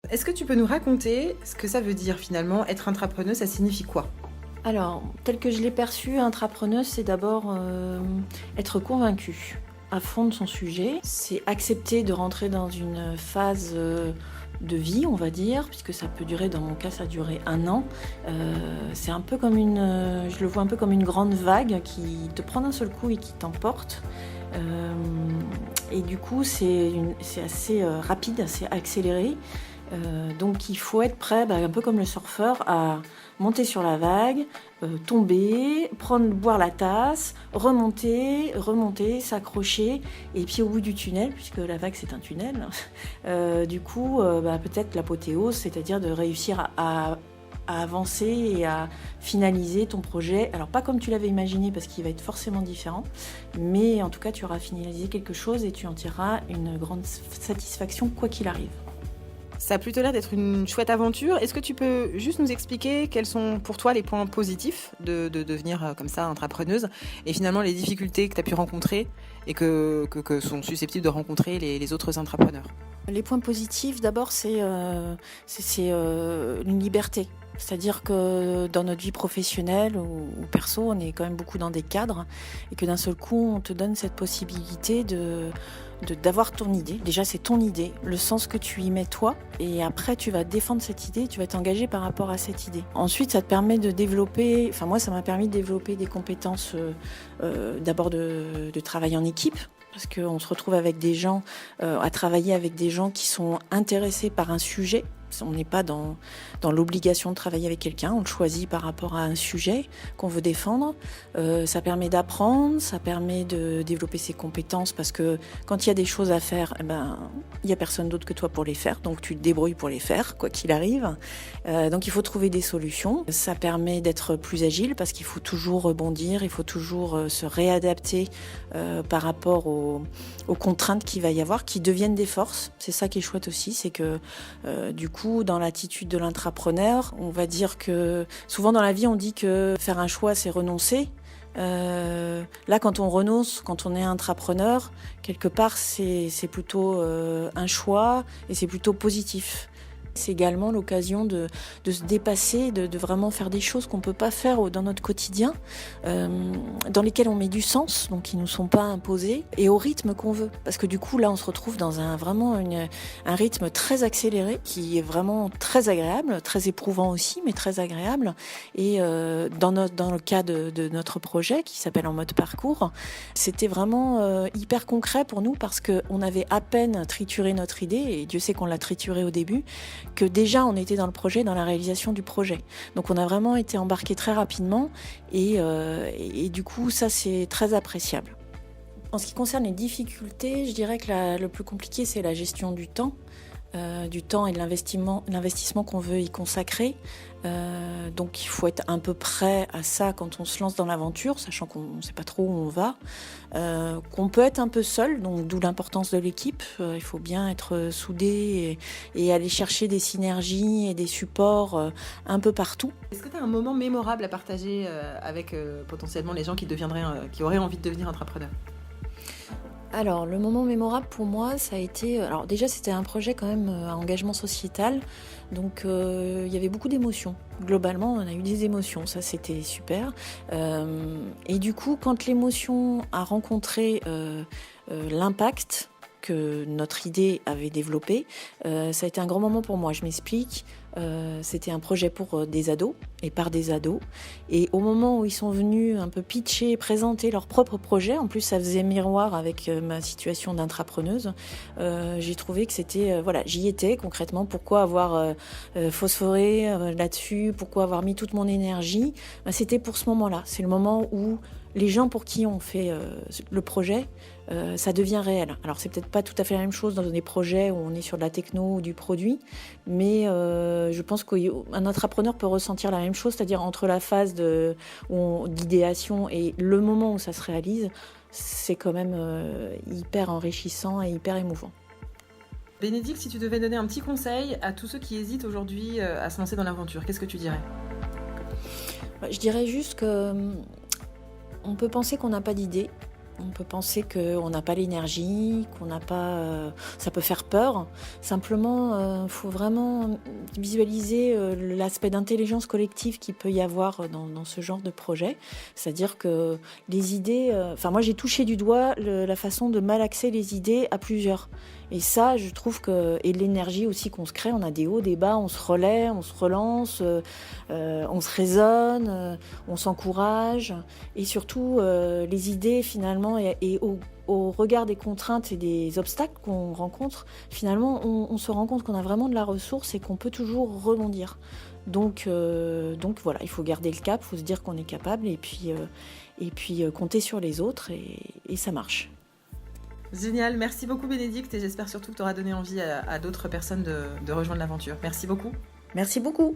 Est-ce que tu peux nous raconter ce que ça veut dire finalement être intrapreneuse, ça signifie quoi? Alors, tel que je l'ai perçu, intrapreneuse, c'est d'abord être convaincu à fond de son sujet. C'est accepter de rentrer dans une phase de vie, on va dire, puisque ça peut durer, dans mon cas, ça a duré 1 an. C'est un peu comme je le vois un peu comme une grande vague qui te prend d'un seul coup et qui t'emporte. Et du coup, c'est assez rapide, assez accéléré. Donc il faut être prêt, un peu comme le surfeur, à monter sur la vague, tomber, boire la tasse, remonter, s'accrocher, et puis au bout du tunnel, puisque la vague c'est un tunnel, peut-être l'apothéose, c'est-à-dire de réussir à avancer et à finaliser ton projet. Alors pas comme tu l'avais imaginé parce qu'il va être forcément différent, mais en tout cas tu auras finalisé quelque chose et tu en tireras une grande satisfaction quoi qu'il arrive. Ça a plutôt l'air d'être une chouette aventure. Est-ce que tu peux juste nous expliquer quels sont pour toi les points positifs de devenir comme ça intrapreneuse et finalement les difficultés que tu as pu rencontrer et que sont susceptibles de rencontrer les autres intrapreneurs? Les points positifs, d'abord, c'est une liberté. C'est-à-dire que dans notre vie professionnelle ou perso, on est quand même beaucoup dans des cadres et que d'un seul coup, on te donne cette possibilité d'avoir ton idée. Déjà, c'est ton idée, le sens que tu y mets toi, et après, tu vas défendre cette idée, tu vas t'engager par rapport à cette idée. Ensuite, ça te permet de développer, enfin moi, ça m'a permis de développer des compétences, d'abord de travail en équipe, parce qu'on se retrouve avec des gens, à travailler avec des gens qui sont intéressés par un sujet. On n'est pas dans l'obligation de travailler avec quelqu'un, on le choisit par rapport à un sujet qu'on veut défendre. Ça permet d'apprendre, ça permet de développer ses compétences parce que quand il y a des choses à faire, il n'y a personne d'autre que toi pour les faire, donc tu te débrouilles pour les faire, quoi qu'il arrive. Donc il faut trouver des solutions. Ça permet d'être plus agile parce qu'il faut toujours rebondir, il faut toujours se réadapter par rapport aux contraintes qu'il va y avoir, qui deviennent des forces. C'est ça qui est chouette aussi, c'est que du coup, dans l'attitude de l'intrapreneur, on va dire que souvent dans la vie, on dit que faire un choix, c'est renoncer. Là, quand on renonce, quand on est intrapreneur, quelque part, c'est plutôt un choix et c'est plutôt positif. C'est également l'occasion de se dépasser, de vraiment faire des choses qu'on ne peut pas faire dans notre quotidien, dans lesquelles on met du sens, donc qui ne nous sont pas imposées, et au rythme qu'on veut. Parce que du coup, là, on se retrouve dans un rythme très accéléré, qui est vraiment très agréable, très éprouvant aussi, mais très agréable. Et dans le cas de notre projet, qui s'appelle En mode parcours, c'était vraiment hyper concret pour nous, parce qu'on avait à peine trituré notre idée, et Dieu sait qu'on l'a triturée au début, que déjà on était dans le projet, dans la réalisation du projet. Donc on a vraiment été embarqués très rapidement et du coup ça c'est très appréciable. En ce qui concerne les difficultés, je dirais que le plus compliqué c'est la gestion du temps et de l'investissement qu'on veut y consacrer. Donc il faut être un peu prêt à ça quand on se lance dans l'aventure, sachant qu'on ne sait pas trop où on va, qu'on peut être un peu seul, donc d'où l'importance de l'équipe. Il faut bien être soudé et aller chercher des synergies et des supports un peu partout. Est-ce que tu as un moment mémorable à partager avec potentiellement les gens qui auraient envie de devenir entrepreneurs? Alors, le moment mémorable pour moi, ça a été... Alors déjà, c'était un projet quand même à engagement sociétal, donc il y avait beaucoup d'émotions. Globalement, on a eu des émotions, ça c'était super. Et du coup, quand l'émotion a rencontré l'impact que notre idée avait développé, ça a été un grand moment pour moi. Je m'explique. C'était un projet pour des ados et par des ados. Et au moment où ils sont venus un peu pitcher, présenter leur propre projet, en plus ça faisait miroir avec ma situation d'intrapreneuse, j'ai trouvé que c'était... j'y étais concrètement. Pourquoi avoir phosphoré là-dessus? Pourquoi avoir mis toute mon énergie? C'était pour ce moment-là. C'est le moment où les gens pour qui on fait le projet, ça devient réel. Alors c'est peut-être pas tout à fait la même chose dans des projets où on est sur de la techno ou du produit, mais je pense qu'un entrepreneur peut ressentir la même chose, c'est-à-dire entre la phase d'idéation et le moment où ça se réalise, c'est quand même hyper enrichissant et hyper émouvant. Bénédicte, si tu devais donner un petit conseil à tous ceux qui hésitent aujourd'hui à se lancer dans l'aventure, qu'est-ce que tu dirais? Je dirais juste que on peut penser qu'on n'a pas d'idée, On peut penser qu'on n'a pas l'énergie, qu'on n'a pas, ça peut faire peur. Simplement, faut vraiment visualiser l'aspect d'intelligence collective qu'il peut y avoir dans ce genre de projet. C'est-à-dire que les idées, moi j'ai touché du doigt la façon de malaxer les idées à plusieurs. Et ça, je trouve que, et l'énergie aussi qu'on se crée, on a des hauts, des bas, on se relaie, on se relance, on se raisonne, on s'encourage. Et surtout, les idées finalement, et au regard des contraintes et des obstacles qu'on rencontre, finalement, on se rend compte qu'on a vraiment de la ressource et qu'on peut toujours rebondir. Donc voilà, il faut garder le cap, il faut se dire qu'on est capable et puis compter sur les autres et ça marche. Génial, merci beaucoup Bénédicte et j'espère surtout que tu auras donné envie à d'autres personnes de rejoindre l'aventure. Merci beaucoup. Merci beaucoup.